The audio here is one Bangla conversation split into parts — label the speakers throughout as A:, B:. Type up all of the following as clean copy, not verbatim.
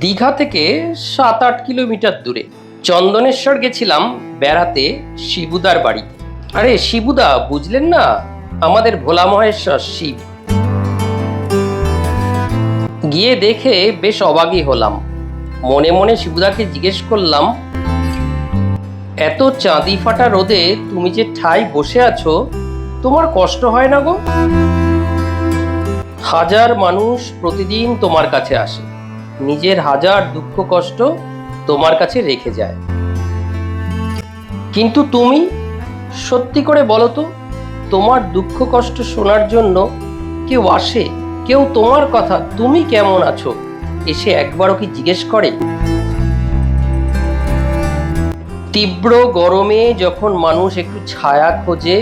A: দীঘা থেকে 7-8 কিলোমিটার দূরে চন্দনেশ্বর গেছিলাম বেড়াতে শিবুদার বাড়িতে। আরে শিবুদা বুঝলেন না, আমাদের ভোলা মহেশ্বর শিব। গিয়ে দেখে বেশ অবাকই হলাম। মনে মনে শিবুদাকে জিজ্ঞেস করলাম, এত চাঁদি ফাটা রোদে তুমি যে ঠাই বসে আছো, তোমার কষ্ট হয় না গো? হাজার মানুষ প্রতিদিন তোমার কাছে আসে, নিজের হাজার দুঃখ কষ্ট তোমার কাছে রেখে যায়, কিন্তু তুমি সত্যি করে বলো তো, তোমার দুঃখ কষ্ট শোনার জন্য কেউ আসে? কেউ তোমার কথা তুমি কেমন আছো এসে একবারও কি জিজ্ঞেস করে? তীব্র গরমে যখন মানুষ একটু ছায়া খোঁজে,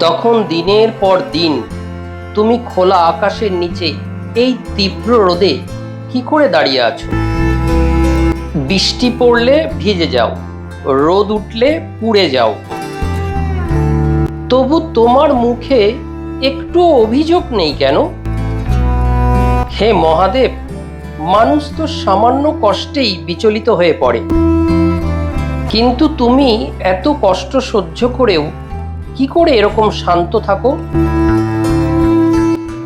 A: তখন দিনের পর দিন তুমি খোলা আকাশের নিচে এই তীব্র রোদে কি করে দাঁড়িয়ে আছো? বৃষ্টি পড়লে ভিজে যাও, রোদ উঠলে পুড়ে যাও, তবু তোমার মুখে একটু অভিযোগ নেই কেন? হে মহাদেব, মানুষ তো সামান্য কষ্টেই বিচলিত হয়ে পড়ে, কিন্তু তুমি এত কষ্ট সহ্য করেও কি করে এরকম শান্ত থাকো?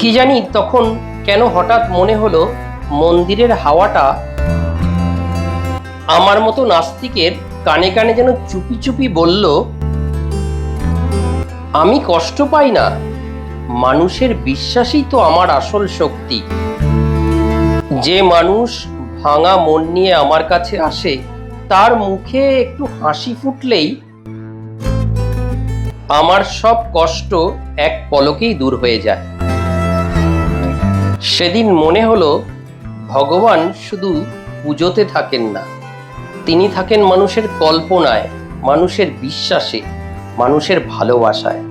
A: কি জানি তখন কেন হঠাৎ মনে হলো মন্দিরের হাওয়াটা আমার মতো নাস্তিকের কানে কানে যেন চুপি চুপি বলল, আমি কষ্ট পাই না, মানুষের বিশ্বাসই তো আমার আসল শক্তি। যে মানুষ ভাঙা মন নিয়ে আমার কাছে আসে, তার মুখে একটু হাসি ফুটলেই আমার সব কষ্ট এক পলকেই দূর হয়ে যায়। সেদিন মনে হলো ভগবান শুধু পুজোতে থাকেন না, তিনি থাকেন মানুষের কল্পনায়, মানুষের বিশ্বাসে, মানুষের ভালোবাসায়।